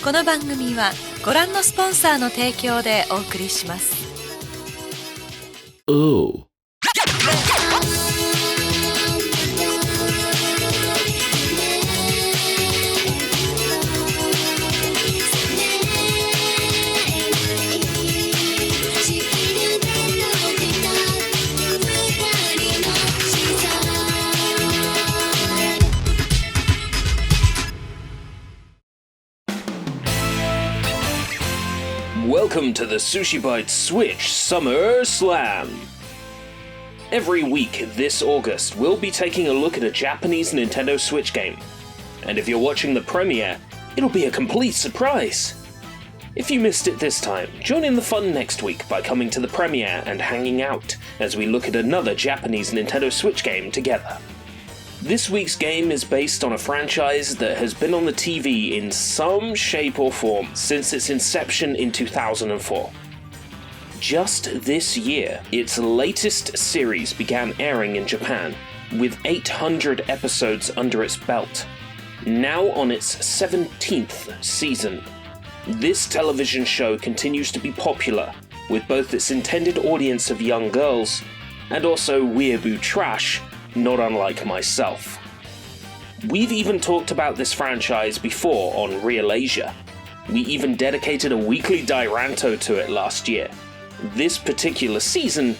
この番組はご覧のスポンサーの提供でお送りします。Welcome to the Sushi Bite Switch Summer Slam! Every week this August, we'll be taking a look at a Japanese Nintendo Switch game. And if you're watching the premiere, it'll be a complete surprise! If you missed it this time, join in the fun next week by coming to the premiere and hanging out as we look at another Japanese Nintendo Switch game together. This week's game is based on a franchise that has been on the TV in some shape or form since its inception in 2004. Just this year, its latest series began airing in Japan, with 800 episodes under its belt. Now on its 17th season, this television show continues to be popular, with both its intended audience of young girls and also weeaboo trash, not unlike myself. We've even talked about this franchise before on Real Asia. We even dedicated a weekly Dairanto to it last year. This particular season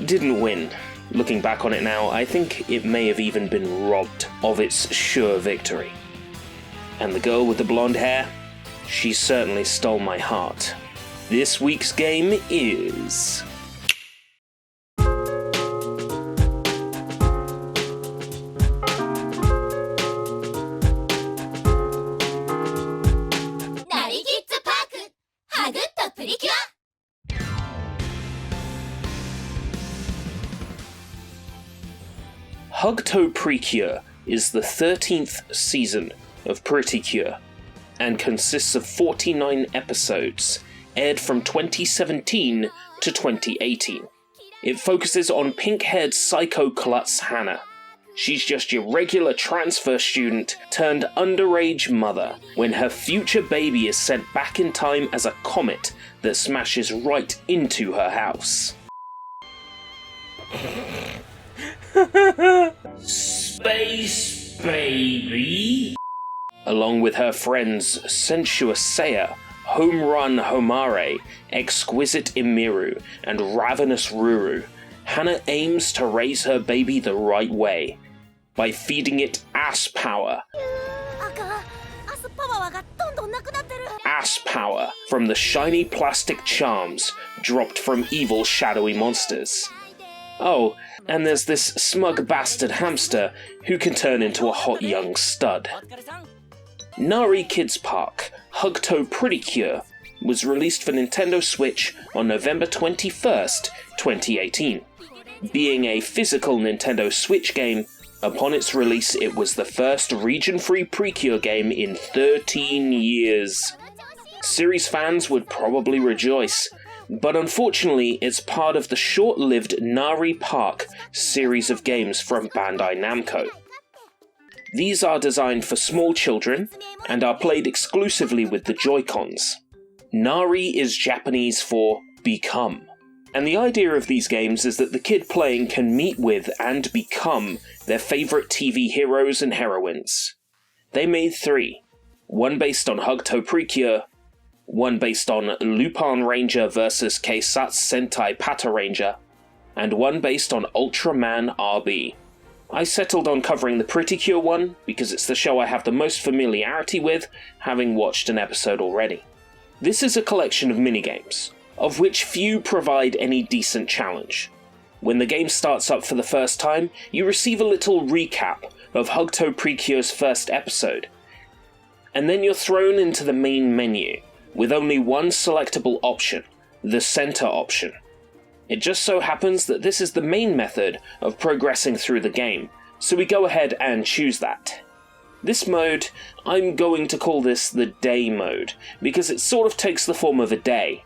didn't win. Looking back on it now, I think it may have even been robbed of its sure victory. And the girl with the blonde hair? She certainly stole my heart. This week's game is... Hugto Precure is the 13th season of Pretty Cure, and consists of 49 episodes, aired from 2017 to 2018. It focuses on pink-haired psycho klutz Hannah. She's just your regular transfer student turned underage mother when her future baby is sent back in time as a comet that smashes right into her house. Space baby! Along with her friends Sensuous Seiya, Home Run Homare, Exquisite Imiru, and Ravenous Ruru, Hannah aims to raise her baby the right way, by feeding it ass power. Ass power from the shiny plastic charms dropped from evil shadowy monsters. Oh, and there's this smug bastard hamster who can turn into a hot young stud. Nari Kids Park Hugto Pretty Cure was released for Nintendo Switch on November 21st, 2018. Being a physical Nintendo Switch game, upon its release it was the first region-free Precure game in 13 years. Series fans would probably rejoice, but unfortunately it's part of the short-lived Nari Park series of games from Bandai Namco. These are designed for small children and are played exclusively with the Joy-Cons. Nari is Japanese for become, and the idea of these games is that the kid playing can meet with and become their favourite TV heroes and heroines. They made 3, one based on Hugto Precure, one based on Lupin Ranger vs Keisatsu Sentai Pata Ranger, and one based on Ultraman RB. I settled on covering the Pretty Cure one because it's the show I have the most familiarity with, having watched an episode already. This is a collection of minigames, of which few provide any decent challenge. When the game starts up for the first time, you receive a little recap of Hugto Precure's first episode, and then you're thrown into the main menu, with only one selectable option, the center option. It just so happens that this is the main method of progressing through the game, so we go ahead and choose that. This mode, I'm going to call this the day mode, because it sort of takes the form of a day.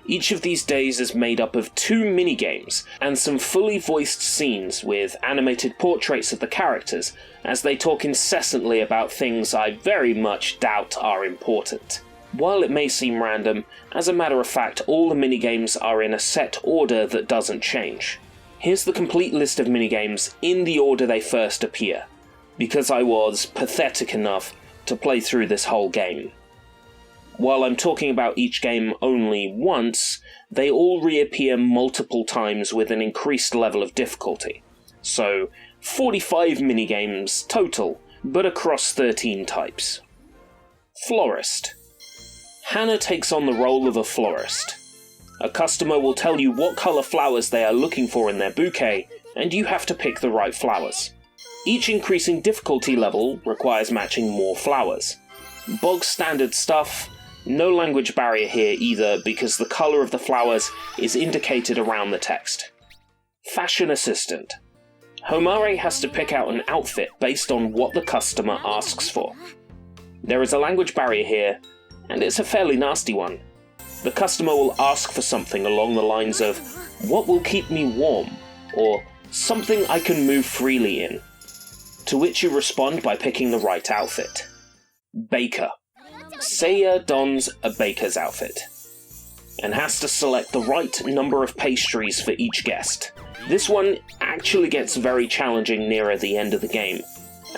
Each of these days is made up of 2 minigames and some fully voiced scenes with animated portraits of the characters as they talk incessantly about things I very much doubt are important. While it may seem random, as a matter of fact all the minigames are in a set order that doesn't change. Here's the complete list of minigames in the order they first appear, because I was pathetic enough to play through this whole game. While I'm talking about each game only once, they all reappear multiple times with an increased level of difficulty. So, 45 minigames total, but across 13 types. Florist. Hannah takes on the role of a florist. A customer will tell you what colour flowers they are looking for in their bouquet, and you have to pick the right flowers. Each increasing difficulty level requires matching more flowers. Bog standard stuff, no language barrier here either because the colour of the flowers is indicated around the text. Fashion assistant. Homare has to pick out an outfit based on what the customer asks for. There is a language barrier here, and it's a fairly nasty one. The customer will ask for something along the lines of, "What will keep me warm?" or "Something I can move freely in," to which you respond by picking the right outfit. Baker. Seiya dons a baker's outfit, and has to select the right number of pastries for each guest. This one actually gets very challenging nearer the end of the game,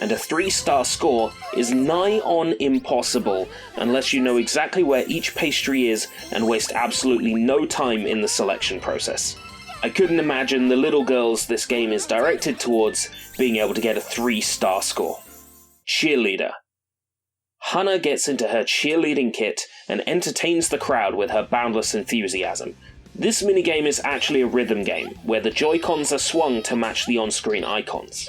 and a 3-star score is nigh on impossible unless you know exactly where each pastry is and waste absolutely no time in the selection process. I couldn't imagine the little girls this game is directed towards being able to get a 3-star score. Cheerleader. Hannah gets into her cheerleading kit and entertains the crowd with her boundless enthusiasm. This minigame is actually a rhythm game, where the Joy-Cons are swung to match the on-screen icons.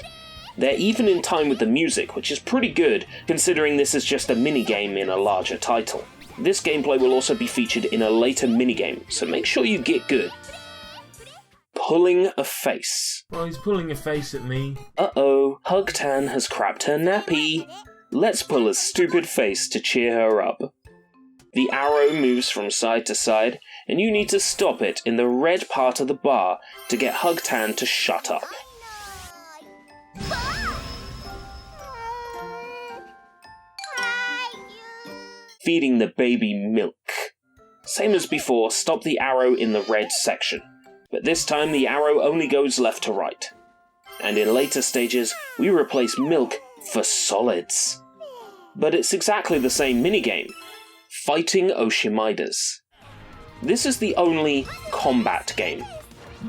They're even in time with the music, which is pretty good, considering this is just a minigame in a larger title. This gameplay will also be featured in a later minigame, so make sure you get good. Pulling a face. Well, he's pulling a face at me. Uh-oh, Hugtan has crapped her nappy. Let's pull a stupid face to cheer her up. The arrow moves from side to side, and you need to stop it in the red part of the bar to get Hugtan to shut up. Feeding the baby milk. Same as before, stop the arrow in the red section, but this time the arrow only goes left to right. And in later stages, we replace milk for solids. But it's exactly the same minigame. Fighting Oshimidas. This is the only combat game.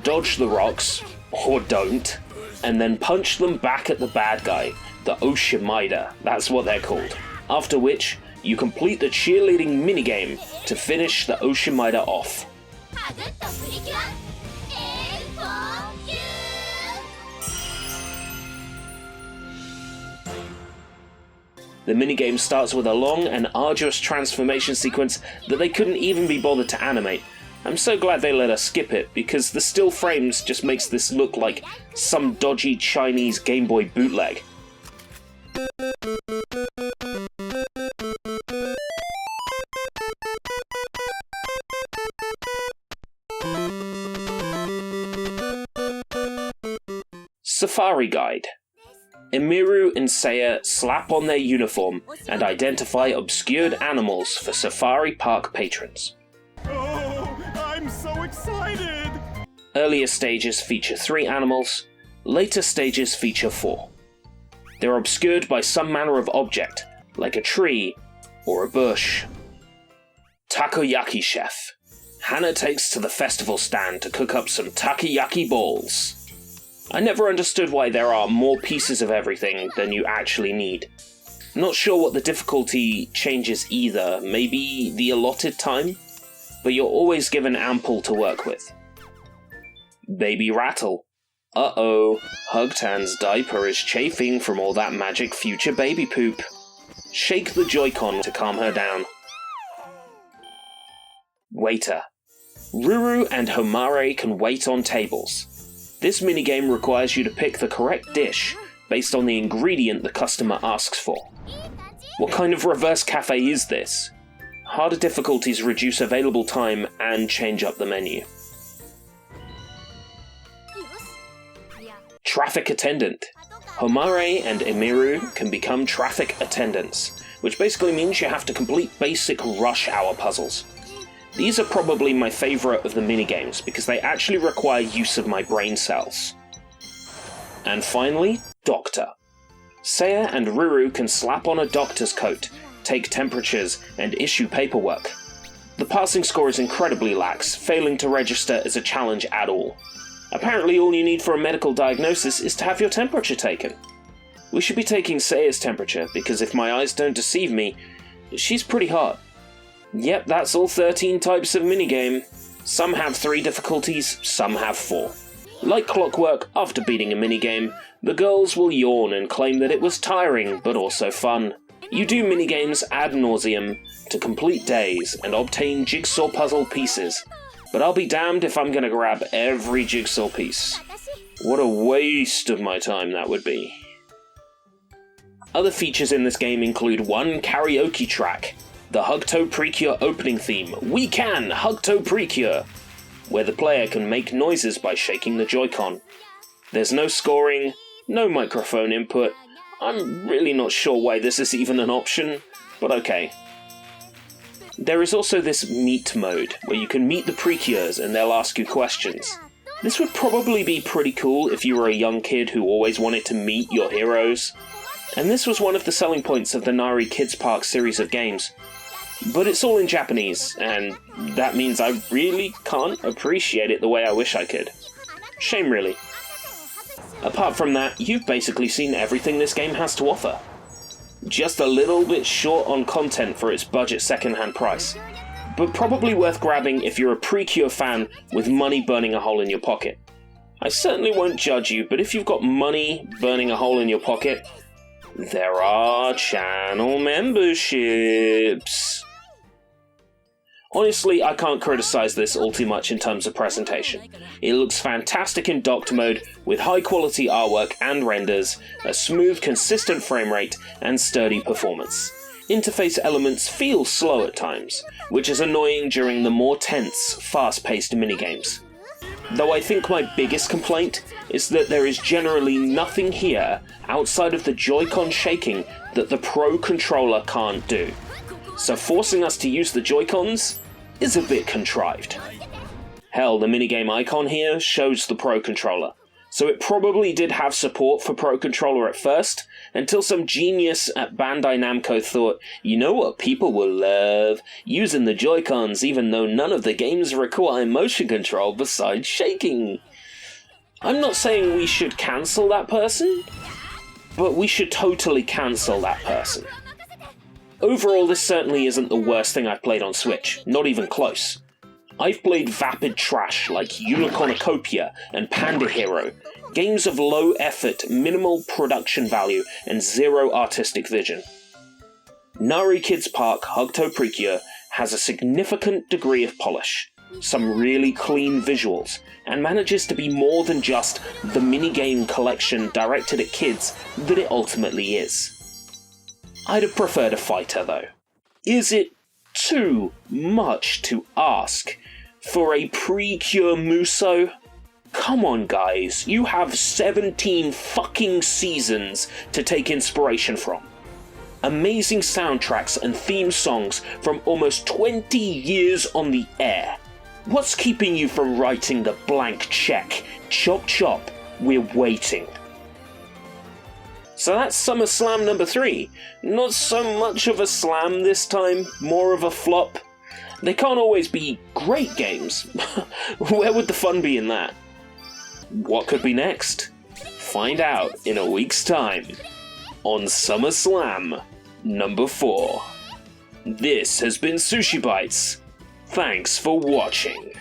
Dodge the rocks, or don't, and then punch them back at the bad guy, the Oshimida, that's what they're called. After which, you complete the cheerleading minigame to finish the Oshimida off. The minigame starts with a long and arduous transformation sequence that they couldn't even be bothered to animate. I'm so glad they let us skip it, because the still frames just makes this look like some dodgy Chinese Game Boy bootleg. Safari Guide. Emiru and Seiya slap on their uniform and identify obscured animals for Safari Park patrons. Oh, I'm so excited! Earlier stages feature 3 animals, later stages feature 4. They're obscured by some manner of object, like a tree or a bush. Takoyaki Chef. Hannah takes to the festival stand to cook up some takoyaki balls. I never understood why there are more pieces of everything than you actually need. Not sure what the difficulty changes either, maybe the allotted time? But you're always given ample to work with. Baby Rattle. Uh-oh, Hugtan's diaper is chafing from all that magic future baby poop. Shake the Joy-Con to calm her down. Waiter. Ruru and Homare can wait on tables. This minigame requires you to pick the correct dish based on the ingredient the customer asks for. What kind of reverse cafe is this? Harder difficulties reduce available time and change up the menu. Traffic Attendant. Homare and Emiru can become traffic attendants. which basically means you have to complete basic rush hour puzzles. These are probably my favourite of the minigames because they actually require use of my brain cells. And finally, Doctor. Seiya and Ruru can slap on a doctor's coat, take temperatures, and issue paperwork. The passing score is incredibly lax, failing to register as a challenge at all. Apparently all you need for a medical diagnosis is to have your temperature taken. We should be taking Seiya's temperature, because if my eyes don't deceive me, she's pretty hot. Yep, that's all 13 types of minigame. Some have 3 difficulties, some have 4. Like clockwork, after beating a minigame, the girls will yawn and claim that it was tiring, but also fun. You do minigames ad nauseum to complete days and obtain jigsaw puzzle pieces, but I'll be damned if I'm gonna grab every jigsaw piece. What a waste of my time that would be. Other features in this game include one karaoke track, the Hugto Precure opening theme, We Can Hugto Precure, where the player can make noises by shaking the Joy-Con. There's no scoring, no microphone input. I'm really not sure why this is even an option, but okay. There is also this meet mode, where you can meet the Precures and they'll ask you questions. This would probably be pretty cool if you were a young kid who always wanted to meet your heroes. And this was one of the selling points of the Nari Kids Park series of games. But it's all in Japanese, and that means I really can't appreciate it the way I wish I could. Shame really. Apart from that, you've basically seen everything this game has to offer. Just a little bit short on content for its budget second-hand price, but probably worth grabbing if you're a Precure fan with money burning a hole in your pocket. I certainly won't judge you, but if you've got money burning a hole in your pocket, there are channel memberships. Honestly, I can't criticize this all too much in terms of presentation. It looks fantastic in docked mode, with high quality artwork and renders, a smooth, consistent frame rate, and sturdy performance. Interface elements feel slow at times, which is annoying during the more tense, fast-paced minigames. Though I think my biggest complaint is that there is generally nothing here outside of the Joy-Con shaking that the Pro Controller can't do. So forcing us to use the Joy-Cons is a bit contrived. Hell, the minigame icon here shows the Pro Controller, so it probably did have support for Pro Controller at first, until some genius at Bandai Namco thought, you know what people will love? Using the Joy-Cons even though none of the games require motion control besides shaking. I'm not saying we should cancel that person, but we should totally cancel that person. Overall, this certainly isn't the worst thing I've played on Switch, not even close. I've played vapid trash like Unicornucopia and Panda Hero, games of low effort, minimal production value, and zero artistic vision. Nari Kids Park Hugto Precure has a significant degree of polish, some really clean visuals, and manages to be more than just the minigame collection directed at kids that it ultimately is. I'd have preferred a fighter though. Is it too much to ask for a Precure Muso? Come on guys, you have 17 fucking seasons to take inspiration from. Amazing soundtracks and theme songs from almost 20 years on the air. What's keeping you from writing the blank check? Chop chop, we're waiting. So that's SummerSlam number 3. Not so much of a slam this time, more of a flop. They can't always be great games. Where would the fun be in that? What could be next? Find out in a week's time on SummerSlam number 4. This has been Sushi Bites. Thanks for watching.